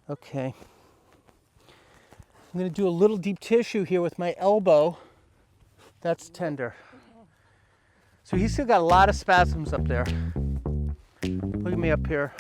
Okay. I'm going to do a little deep tissue here with my elbow. That's tender. So he's still got a lot of spasms up there. Look at me up here.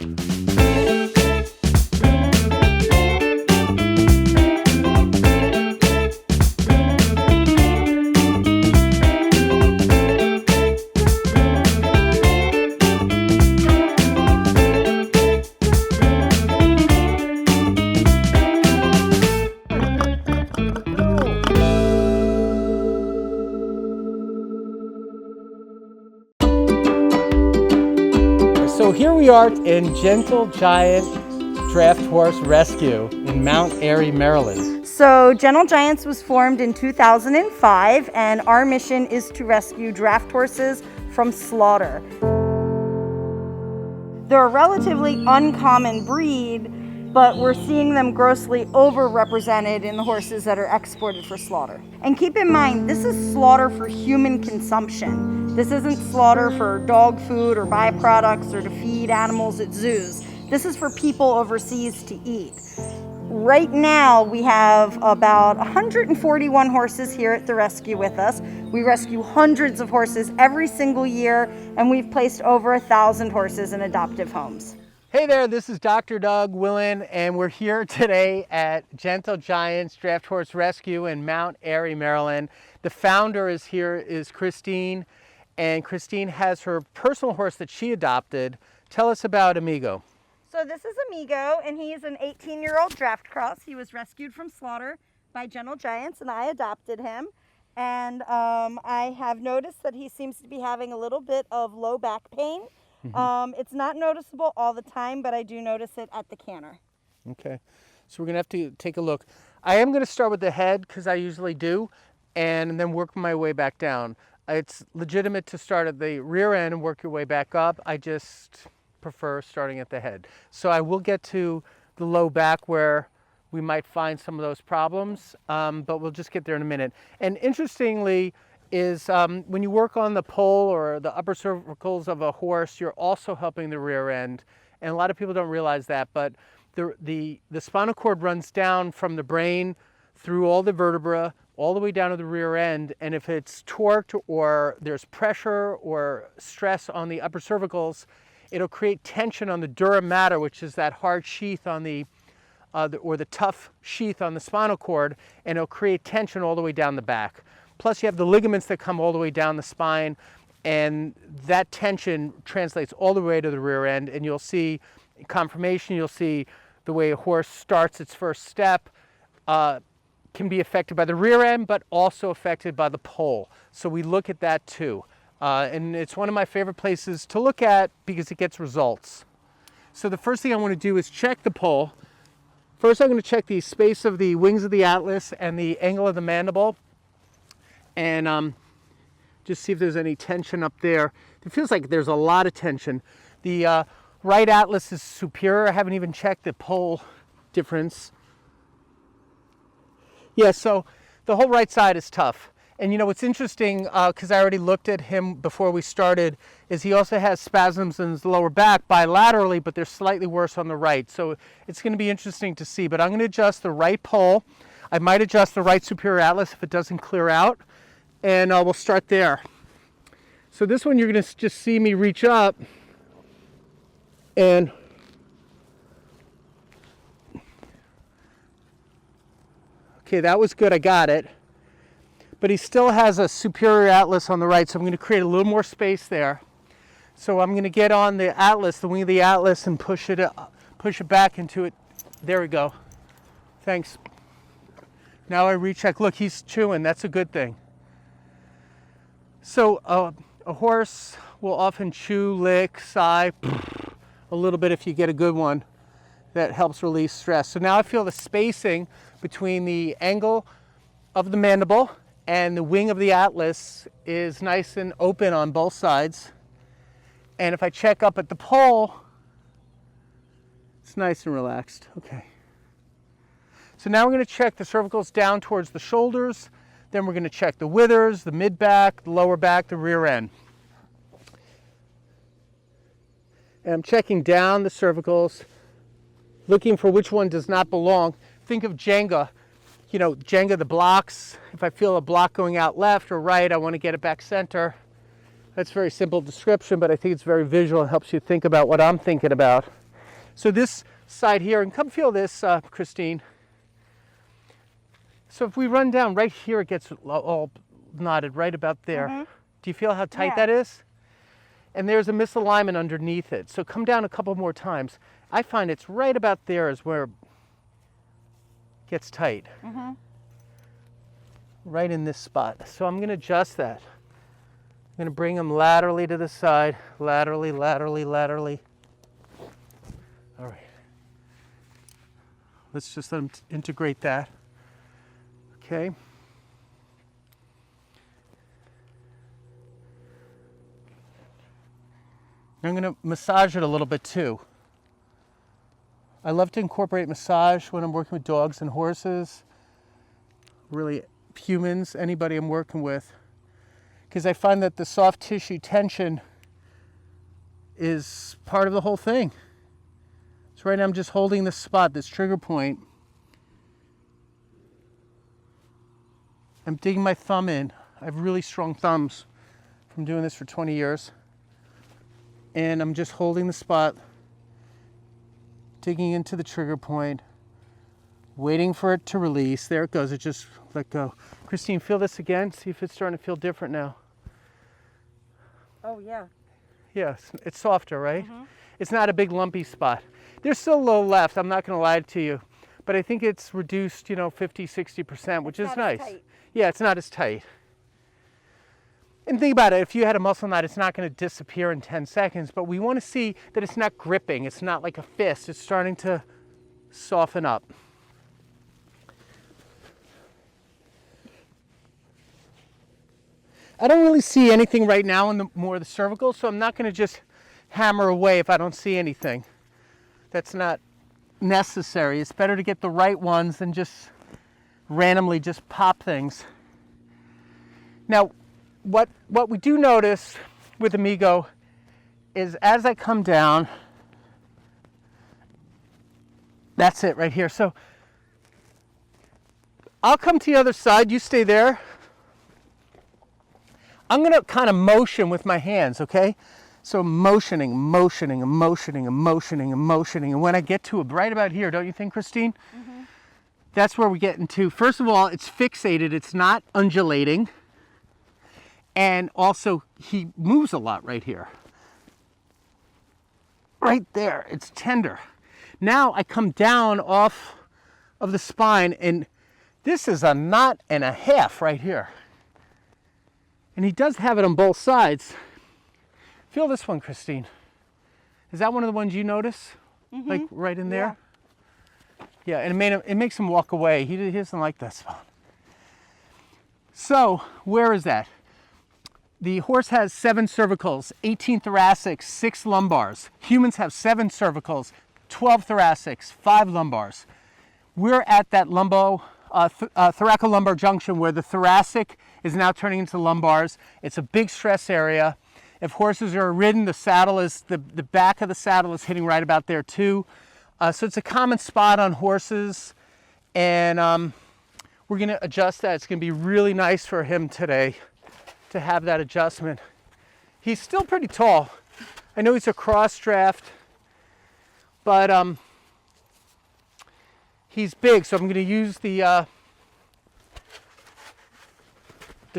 So here we are in Gentle Giant Draft Horse Rescue in Mount Airy, Maryland. So Gentle Giants was formed in 2005, and our mission is to rescue draft horses from slaughter. They're a relatively uncommon breed, but we're seeing them grossly overrepresented in the horses that are exported for slaughter. And keep in mind, this is slaughter for human consumption. This isn't slaughter for dog food or byproducts or to feed animals at zoos. This is for people overseas to eat. Right now, we have about 141 horses here at the rescue with us. We rescue hundreds of horses every single year, and we've placed over 1,000 horses in adoptive homes. Hey there, this is Dr. Doug Willen, and we're here today at Gentle Giants Draft Horse Rescue in Mount Airy, Maryland. The founder is here, is Christine, and Christine has her personal horse that she adopted. Tell us about Amigo. So this is Amigo, and he is an 18-year-old draft cross. He was rescued from slaughter by Gentle Giants, and I adopted him. And I have noticed that he seems to be having a little bit of low back pain. It's not noticeable all the time, but I do notice it at the canter. Okay, so we're gonna have to take a look. I am gonna start with the head, because I usually do, and then work my way back down. It's legitimate to start at the rear end and work your way back up. I just prefer starting at the head. So I will get to the low back where we might find some of those problems, but we'll just get there in a minute. And interestingly is when you work on the pole or the upper cervicals of a horse, you're also helping the rear end. And a lot of people don't realize that, but the spinal cord runs down from the brain through all the vertebra, all the way down to the rear end. And if it's torqued or there's pressure or stress on the upper cervicals, it'll create tension on the dura mater, which is that hard sheath on or the tough sheath on the spinal cord, and it'll create tension all the way down the back. Plus you have the ligaments that come all the way down the spine, and that tension translates all the way to the rear end, and you'll see conformation, you'll see the way a horse starts its first step can be affected by the rear end, but also affected by the pole. So we look at that too. And it's one of my favorite places to look at because it gets results. So the first thing I want to do is check the pole. First I'm going to check the space of the wings of the atlas and the angle of the mandible, and just see if there's any tension up there. It feels like there's a lot of tension. The right atlas is superior. I haven't even checked the pole difference. Yeah, so the whole right side is tough. And you know what's interesting, because I already looked at him before we started, is he also has spasms in his lower back bilaterally, but they're slightly worse on the right. So it's going to be interesting to see. But I'm going to adjust the right pole. I might adjust the right superior atlas if it doesn't clear out. And we'll start there. So this one you're going to just see me reach up. And okay, that was good. I got it. But he still has a superior atlas on the right, so I'm going to create a little more space there. So I'm going to get on the atlas, the wing of the atlas, and push it back into it. There we go. Thanks. Now I recheck. Look, he's chewing. That's a good thing. So a horse will often chew, lick, sigh a little bit if you get a good one. That helps release stress. So now I feel the spacing between the angle of the mandible and the wing of the atlas is nice and open on both sides. And if I check up at the pole, it's nice and relaxed. Okay. So now we're going to check the cervicals down towards the shoulders. Then we're going to check the withers, the mid-back, the lower back, the rear end. And I'm checking down the cervicals. looking for which one does not belong. Think of Jenga. You know, Jenga, the blocks. If I feel a block going out left or right, I want to get it back center. That's a very simple description, but I think it's very visual and helps you think about what I'm thinking about. So this side here, and come feel this, Christine. So if we run down right here, it gets all knotted right about there. Mm-hmm. Do you feel how tight that is? And there's a misalignment underneath it. So come down a couple more times. I find it's right about there is where it gets tight. Mm-hmm. Right in this spot. So I'm going to adjust that. I'm going to bring them laterally to the side. Laterally, laterally, laterally. All right. Let's just integrate that. Okay. I'm going to massage it a little bit too. I love to incorporate massage when I'm working with dogs and horses, really humans, anybody I'm working with, because I find that the soft tissue tension is part of the whole thing. So right now I'm just holding this spot, this trigger point. I'm digging my thumb in. I have really strong thumbs from doing this for 20 years. And I'm just holding the spot, digging into the trigger point, waiting for it to release. There it goes, it just let go. Christine, feel this again. See if it's starting to feel different now. Oh, yeah. Yes, it's softer, right? Mm-hmm. It's not a big lumpy spot. There's still low left, I'm not gonna lie to you, but I think it's reduced, 50, 60%, which is nice. Yeah, it's not as tight. And think about it, if you had a muscle knot, it's not going to disappear in 10 seconds, but we want to see that it's not gripping, it's not like a fist, it's starting to soften up. I don't really see anything right now in the more of the cervical, so I'm not going to just hammer away if I don't see anything. That's not necessary. It's better to get the right ones than just randomly just pop things. Now, what we do notice with Amigo is as I come down, that's it right here. So I'll come to the other side, you stay there. I'm gonna kind of motion with my hands, okay? So motioning, motioning, and motioning, and motioning, and motioning. And when I get to it right about here, don't you think, Christine? Mm-hmm. That's where we get into, first of all, it's fixated, it's not undulating. And also, he moves a lot right here. Right there, it's tender. Now I come down off of the spine, and this is a knot and a half right here. And he does have it on both sides. Feel this one, Christine. Is that one of the ones you notice? Mm-hmm. Like right in there? Yeah, and it makes him walk away. He doesn't like that spot. So, where is that? The horse has 7 cervicals, 18 thoracics, 6 lumbars. Humans have 7 cervicals, 12 thoracics, 5 lumbars. We're at that thoracic lumbar junction where the thoracic is now turning into lumbars. It's a big stress area. If horses are ridden, the saddle is, the back of the saddle is hitting right about there too. So it's a common spot on horses, and we're gonna adjust that. It's gonna be really nice for him today to have that adjustment. He's still pretty tall. I know he's a cross draft, but he's big, so I'm going to use the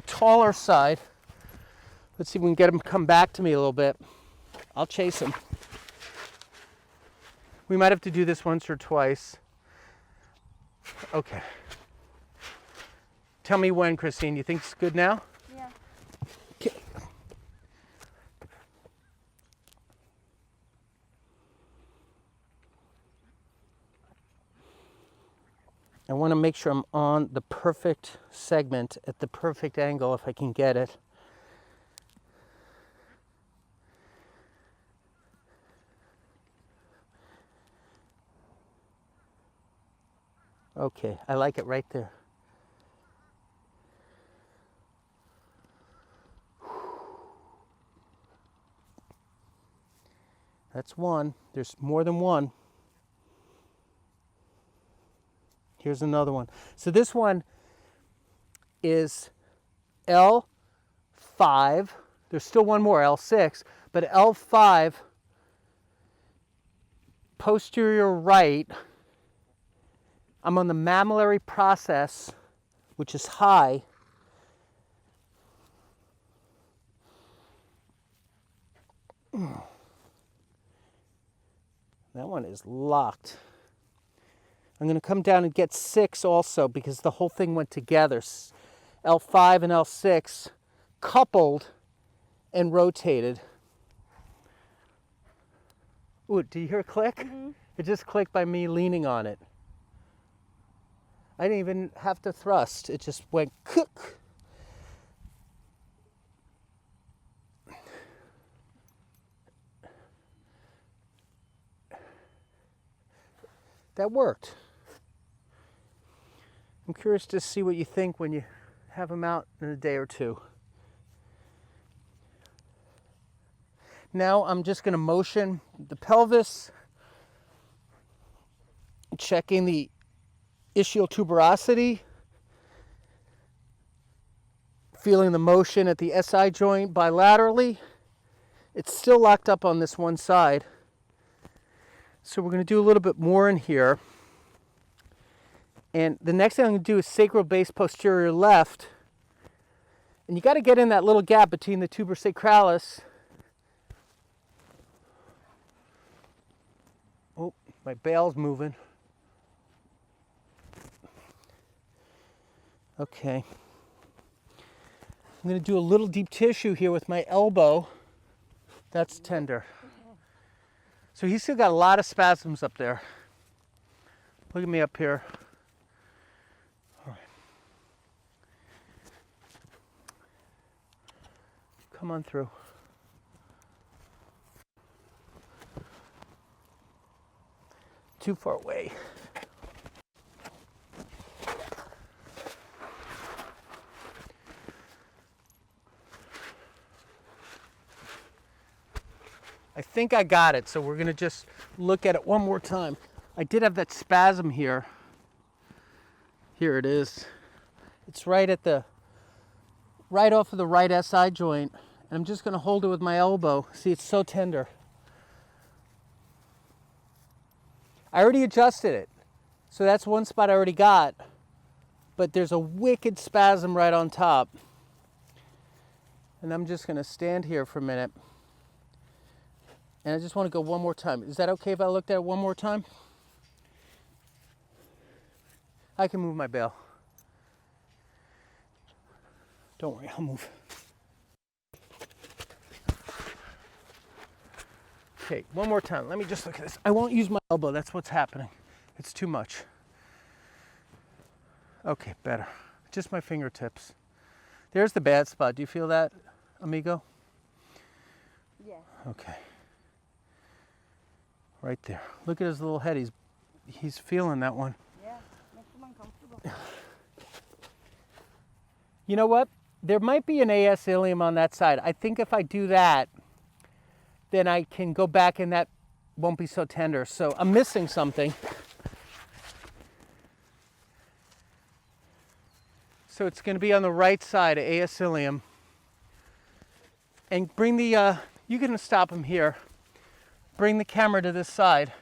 taller side. Let's see if we can get him to come back to me a little bit. I'll chase him. We might have to do this once or twice. Okay. Tell me when, Christine. You think it's good now? Yeah. Okay. I want to make sure I'm on the perfect segment at the perfect angle if I can get it. Okay, I like it right there. That's one. There's more than one. Here's another one. So this one is L5. There's still one more, L6, but L5, posterior right. I'm on the mammillary process, which is high. That one is locked. I'm going to come down and get 6 also because the whole thing went together. L5 and L6 coupled and rotated. Ooh, do you hear a click? Mm-hmm. It just clicked by me leaning on it. I didn't even have to thrust. It just went cook. That worked. I'm curious to see what you think when you have them out in a day or two. Now I'm just going to motion the pelvis, checking the ischial tuberosity, feeling the motion at the SI joint bilaterally. It's still locked up on this one side. So we're going to do a little bit more in here. And the next thing I'm going to do is sacral base posterior left. And you got to get in that little gap between the tuber sacralis. Oh, my bail's moving. Okay. I'm going to do a little deep tissue here with my elbow. That's tender. So he's still got a lot of spasms up there. Look at me up here. All right. Come on through. Too far away. I think I got it, so we're going to just look at it one more time. I did have that spasm here. Here it is. It's right off of the right SI joint. And I'm just going to hold it with my elbow. See, it's so tender. I already adjusted it. So that's one spot I already got. But there's a wicked spasm right on top. And I'm just going to stand here for a minute. And I just want to go one more time. Is that okay if I looked at it one more time? I can move my bail. Don't worry, I'll move. Okay, one more time. Let me just look at this. I won't use my elbow. That's what's happening. It's too much. Okay, better. Just my fingertips. There's the bad spot. Do you feel that, Amigo? Yeah. Okay. Right there. Look at his little head. He's feeling that one. Yeah, makes him uncomfortable. You know what? There might be an AS ilium on that side. I think if I do that, then I can go back and that won't be so tender. So I'm missing something. So it's going to be on the right side of AS ilium. And bring the, you're going to stop him here. Bring the camera to this side.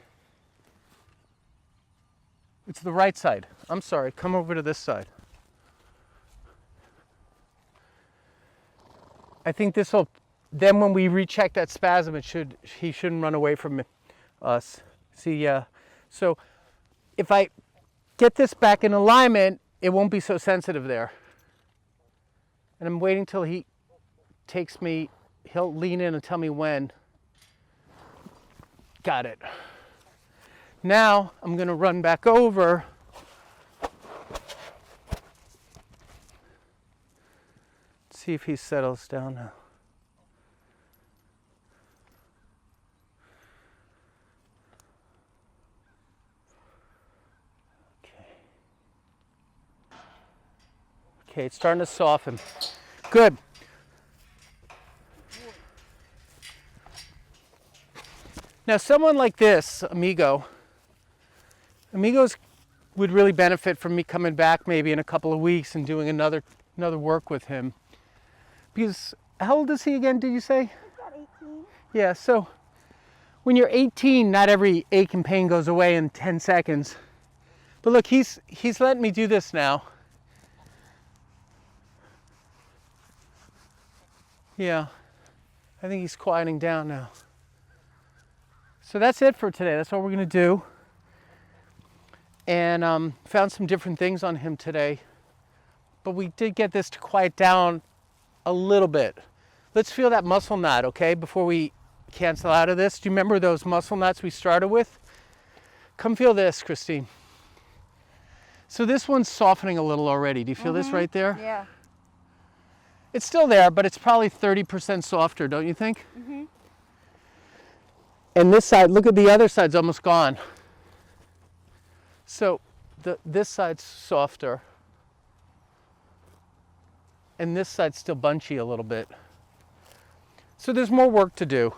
It's the right side. I'm sorry, come over to this side. I think this will, then when we recheck that spasm, he shouldn't run away from us. See, so if I get this back in alignment, it won't be so sensitive there. And I'm waiting till he takes me, he'll lean in and tell me when. Got it. Now I'm going to run back over. See if he settles down now. Okay, it's starting to soften. Good. Now someone like this, Amigo's would really benefit from me coming back maybe in a couple of weeks and doing another work with him. Because how old is he again, did you say? He's about 18. Yeah, so when you're 18, not every ache and pain goes away in 10 seconds. But look, he's letting me do this now. Yeah, I think he's quieting down now. So that's it for today. That's what we're gonna do. And found some different things on him today. But we did get this to quiet down a little bit. Let's feel that muscle knot, okay, before we cancel out of this. Do you remember those muscle knots we started with? Come feel this, Christine. So this one's softening a little already. Do you feel this right there? Yeah. It's still there, but it's probably 30% softer, don't you think? And this side, look at the other side's almost gone. So this side's softer. And this side's still bunchy a little bit. So there's more work to do.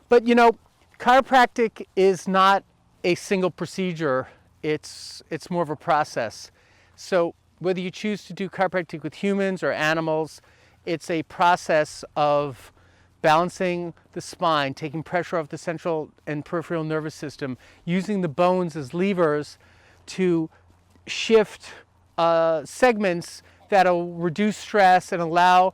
But you know, chiropractic is not a single procedure. It's more of a process. So whether you choose to do chiropractic with humans or animals, it's a process of balancing the spine, taking pressure off the central and peripheral nervous system, using the bones as levers to shift segments that'll reduce stress and allow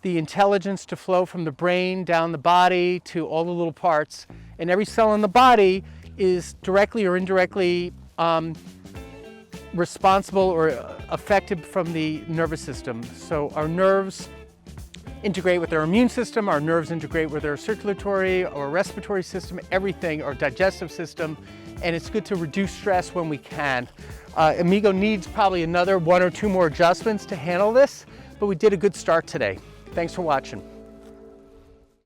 the intelligence to flow from the brain down the body to all the little parts. And every cell in the body is directly or indirectly responsible or affected from the nervous system. So our nerves integrate with our immune system, our nerves integrate with our circulatory or respiratory system, everything, our digestive system, and it's good to reduce stress when we can. Amigo needs probably another 1 or 2 more adjustments to handle this, but we did a good start today. Thanks for watching.